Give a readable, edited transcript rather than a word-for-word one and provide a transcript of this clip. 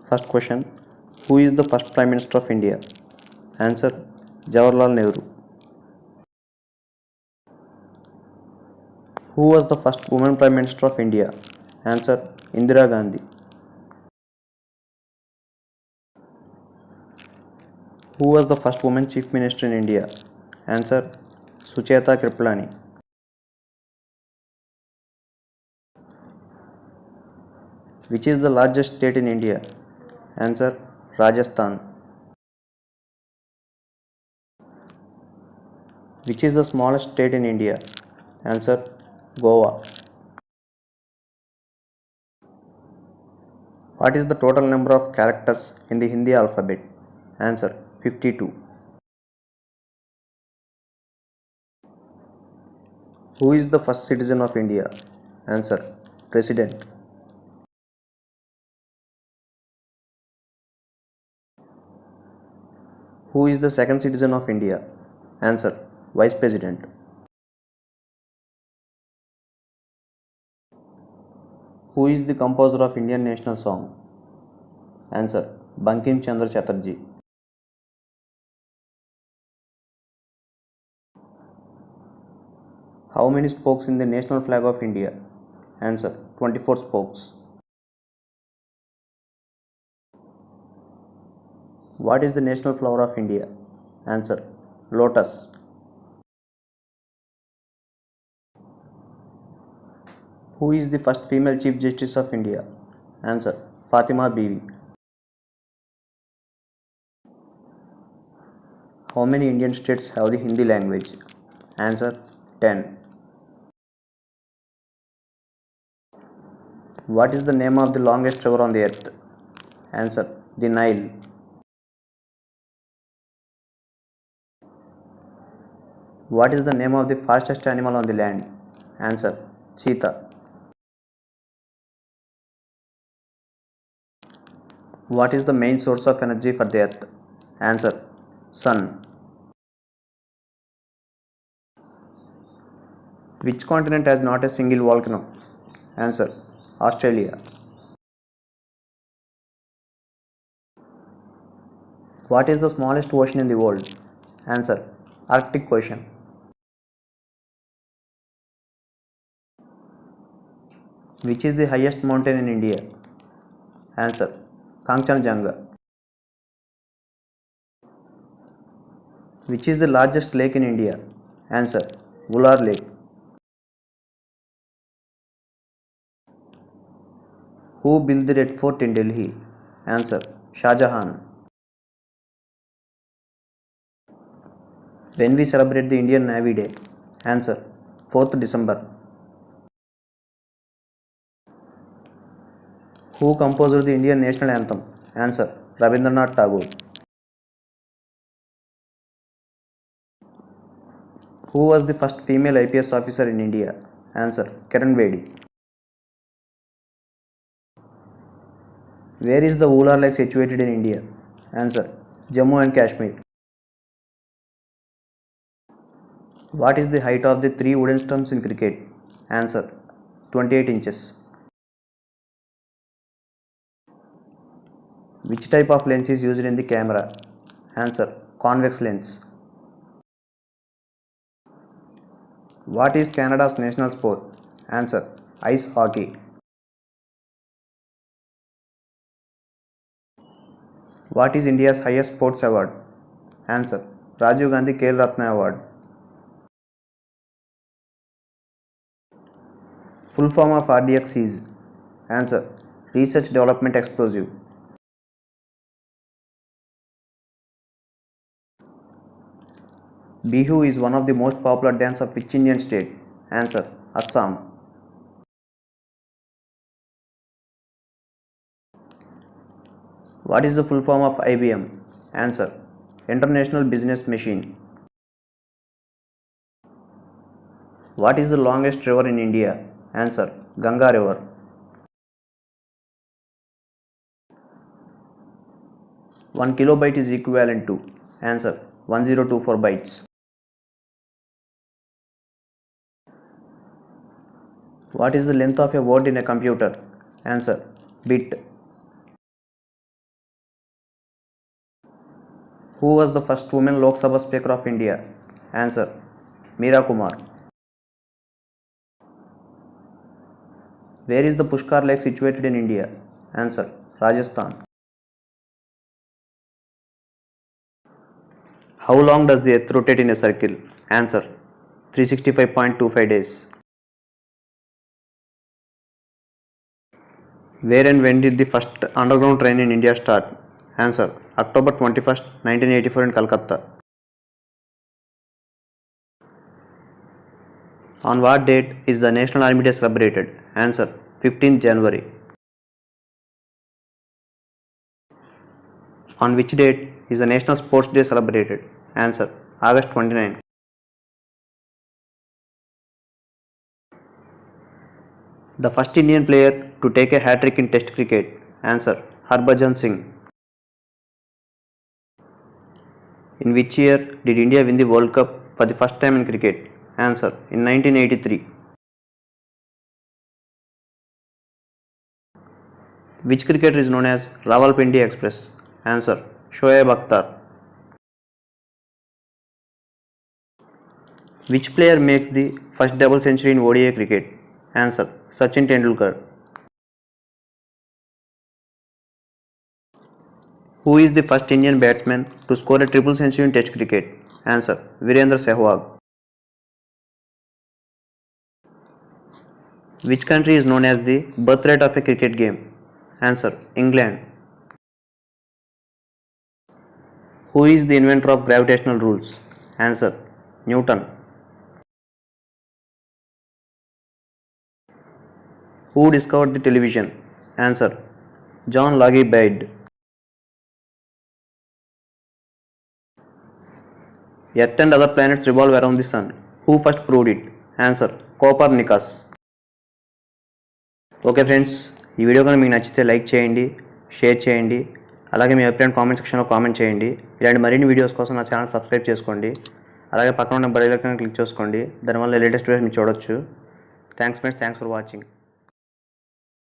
First question. Who is the first Prime Minister of India? Answer. Jawaharlal Nehru. Who was the first woman Prime Minister of India? Answer. Indira Gandhi. Who was the first woman Chief Minister in India? Answer. Sucheta Kripalani. Which is the largest state in India? Answer. Rajasthan. Which is the smallest state in India? Answer. Goa. What is the total number of characters in the Hindi alphabet? Answer. 52. Who is the first citizen of India? Answer. President. Who is the second citizen of India? Answer. Vice President. Who is the composer of Indian national song? Answer. Bankim Chandra Chatterjee. How many spokes in the national flag of India? Answer. 24 spokes. What is the national flower of India? Answer. Lotus. Who is the first female Chief Justice of India? Answer. Fatima Bibi. How many Indian states have the Hindi language? Answer. 10. What is the name of the longest river on the earth? Answer. The Nile. What is the name of the fastest animal on the land? Answer. Cheetah. What is the main source of energy for the earth? Answer. Sun. Which continent has not a single volcano? Answer. Australia. What is the smallest ocean in the world? Answer. Arctic Ocean. Which is the highest mountain in India? Answer. Kanchenjunga. Which is the largest lake in India? Answer. Vular Lake. Who built the Red Fort in Delhi? Answer. Shah Jahan. When we celebrate the Indian Navy Day? Answer. 4th December. Who composed the Indian national anthem? Answer. Rabindranath Tagore. Who was the first female IPS officer in India? Answer. Kiran Bedi. Where is the Vular Lake situated in India? Answer. Jammu and Kashmir. What is the height of the 3 wooden stumps in cricket? Answer. 28 inches. Which type of lens is used in the camera? Answer. Convex lens. What is Canada's national sport? Answer. Ice hockey. What is India's highest sports award? Answer. Rajiv Gandhi Khel Ratna Award. Full form of RDX is? Answer. Research Development Explosive. Bihu is one of the most popular dance of which Indian state? Answer. Assam. What is the full form of IBM? Answer. International Business Machine. What is the longest river in India? Answer. Ganga River. One kilobyte is equivalent to? Answer. 1024 bytes. What is the length of a word in a computer? Answer. Bit. Who was the first woman Lok Sabha Speaker of India? Answer. Meera Kumar. Where is the Pushkar Lake situated in India? Answer. Rajasthan. How long does the earth rotate in a circle? Answer. 365.25 days. Where and when did the first underground train in India start? Answer. October 21st, 1984 in Calcutta. On what date is the National Army Day celebrated? Answer. 15th January. On which date is the National Sports Day celebrated? Answer. August 29. The first Indian player to take a hat-trick in Test cricket? Answer. Harbhajan Singh. In which year did India win the World Cup for the first time in cricket? Answer. In 1983. Which cricketer is known as Rawalpindi Express? Answer. Shoaib Akhtar. Which player makes the first double century in ODI cricket? Answer. Sachin Tendulkar. Who is the first Indian batsman to score a triple century in Test cricket? Answer. Virendra Sehwag. Which country is known as the birthright of a cricket game? Answer. England. Who is the inventor of gravitational rules? Answer. Newton. Who discovered the television? Answer. John Logie Baird. Earth and other planets revolve around the sun. Who first proved it? Answer. Copernicus. Okay friends, ఈ video కనుక మీకు నచ్చితే like చేయండి, share చేయండి, అలాగే మీ అభిప్రాయం comment సెక్షన్లో comment చేయండి. ఇలాంటి మరిన్ని వీడియోస్ కోసం నా ఛానల్ సబ్స్క్రైబ్ చేసుకోండి. అలాగే పక్కన ఉన్న బెల్ ఐకాన్ క్లిక్ చేసుకోండి. దానివల్ల లేటెస్ట్ వీడియోస్ మీరు చూడొచ్చు. Thanks friends, thanks for watching.